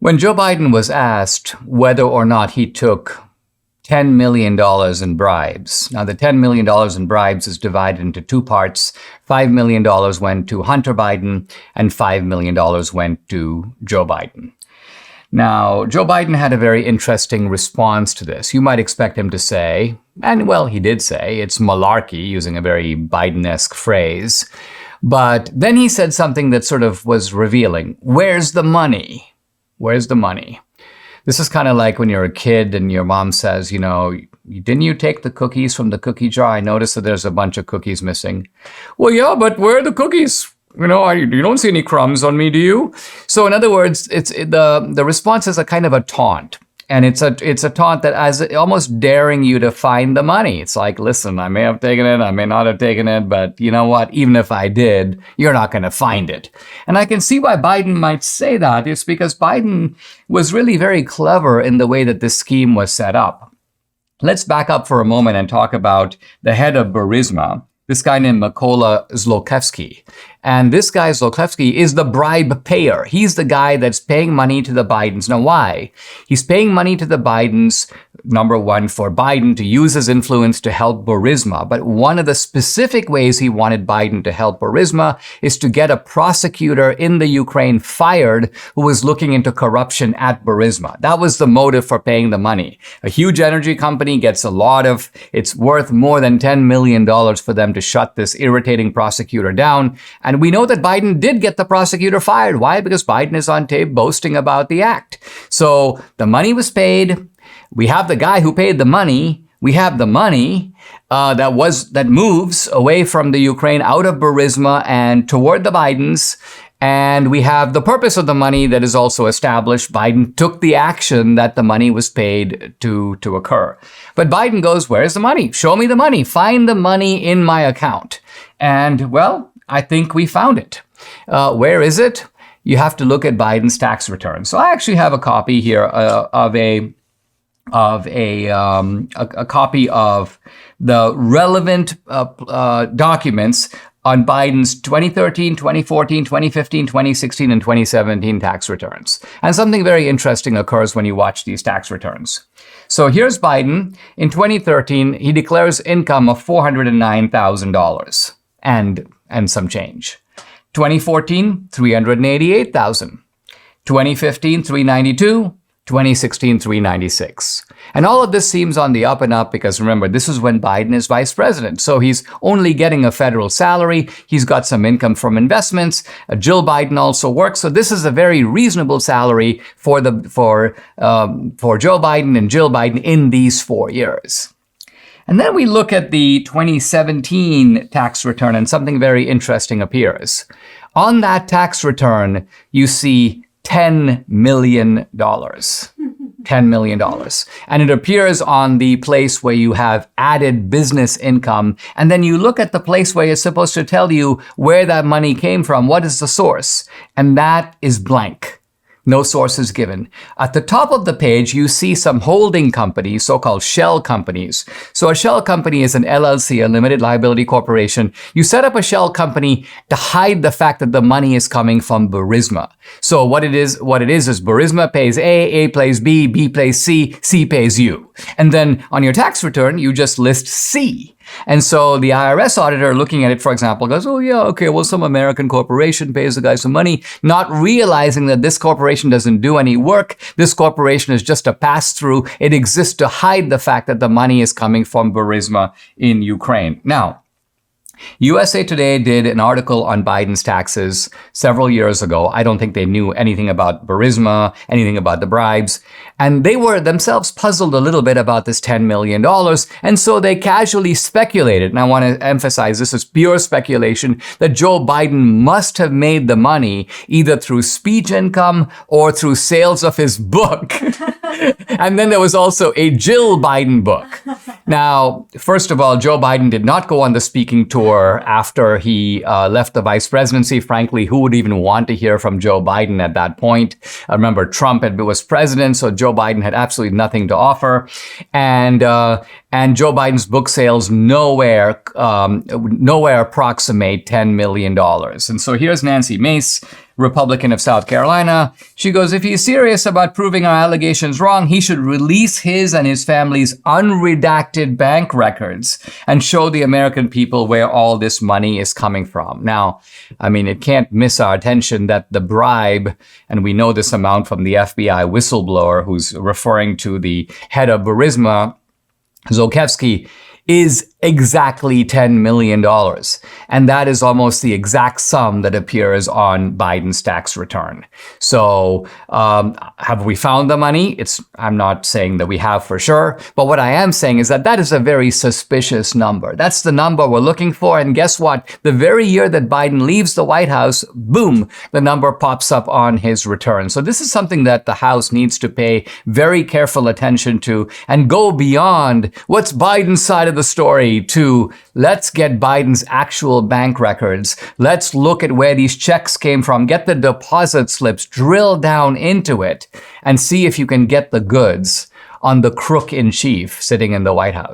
When Joe Biden was asked whether or not he took $10 million in bribes. Now, the $10 million in bribes is divided into two parts. $5 million went to Hunter Biden and $5 million went to Joe Biden. Now, Joe Biden had a very interesting response to this. You might expect him to say, and well, he did say, it's malarkey, using a very Biden-esque phrase. But then he said something that sort of was revealing. Where's the money? Where's the money? This is kind of like when you're a kid and your mom says, didn't you take the cookies from the cookie jar? I noticed that there's a bunch of cookies missing. Well, yeah, but where are the cookies? You don't see any crumbs on me, do you? So in other words, the response is a kind of a taunt. And it's a taunt that as almost daring you to find the money. It's like, listen, I may have taken it, I may not have taken it, but you know what? Even if I did, you're not going to find it. And I can see why Biden might say that. It's because Biden was really very clever in the way that this scheme was set up. Let's back up for a moment and talk about the head of Burisma, this guy named Mykola Zlochevsky. And this guy, Zlochevsky, is the bribe payer. He's the guy that's paying money to the Bidens. Now, why? He's paying money to the Bidens, number one, for Biden to use his influence to help Burisma. But one of the specific ways he wanted Biden to help Burisma is to get a prosecutor in the Ukraine fired who was looking into corruption at Burisma. That was the motive for paying the money. A huge energy company gets it's worth more than $10 million for them to shut this irritating prosecutor down. And we know that Biden did get the prosecutor fired. Why? Because Biden is on tape boasting about the act. So the money was paid. We have the guy who paid the money. We have the money that moves away from the Ukraine out of Burisma and toward the Bidens. And we have the purpose of the money that is also established. Biden took the action that the money was paid to occur. But Biden goes, where's the money? Show me the money. Find the money in my account. And well, I think we found it. Where is it? You have to look at Biden's tax return. So I actually have a copy here of a copy of the relevant documents on Biden's 2013, 2014, 2015, 2016, and 2017 tax returns. And something very interesting occurs when you watch these tax returns. So here's Biden. In 2013, he declares income of $409,000 and some change. 2014, $388,000. 2015, $392,000. 2016, $396,000. And all of this seems on the up and up because remember, this is when Biden is vice president. So he's only getting a federal salary. He's got some income from investments. Jill Biden also works. So this is a very reasonable salary for Joe Biden and Jill Biden in these 4 years. And then we look at the 2017 tax return and something very interesting appears. On that tax return, you see $10 million. $10 million. And it appears on the place where you have added business income. And then you look at the place where it's supposed to tell you where that money came from. What is the source? And that is blank. No source is given. At the top of the page, you see some holding companies, so-called shell companies. So a shell company is an LLC, a limited liability corporation. You set up a shell company to hide the fact that the money is coming from Burisma. So what it is Burisma pays A pays B pays C, C pays you. And then on your tax return, you just list C. And so the IRS auditor looking at it, for example, goes, oh yeah, okay, well, some American corporation pays the guy some money, not realizing that this corporation doesn't do any work. This corporation is just a pass-through. It exists to hide the fact that the money is coming from Burisma in Ukraine. Now, USA Today did an article on Biden's taxes several years ago. I don't think they knew anything about Burisma, anything about the bribes. And they were themselves puzzled a little bit about this $10 million. And so they casually speculated, and I want to emphasize this is pure speculation, that Joe Biden must have made the money either through speech income or through sales of his book. And then there was also a Jill Biden book. Now, first of all, Joe Biden did not go on the speaking tour after he left the vice presidency. Frankly, who would even want to hear from Joe Biden at that point? Remember, Trump was president, so Joe Biden had absolutely nothing to offer. And Joe Biden's book sales nowhere approximate $10 million. And so here's Nancy Mace Republican of South Carolina. She goes, if he's serious about proving our allegations wrong, he should release his and his family's unredacted bank records and show the American people where all this money is coming from. Now, I mean, it can't miss our attention that the bribe, and we know this amount from the FBI whistleblower who's referring to the head of Burisma, Zolkiewski, is exactly $10 million. And that is almost the exact sum that appears on Biden's tax return. So have we found the money? I'm not saying that we have for sure, but what I am saying is that that is a very suspicious number. That's the number we're looking for. And guess what? The very year that Biden leaves the White House, boom, the number pops up on his return. So this is something that the House needs to pay very careful attention to and go beyond what's Biden's side of the story to let's get Biden's actual bank records. Let's look at where these checks came from, get the deposit slips, drill down into it, and see if you can get the goods on the crook in chief sitting in the White House.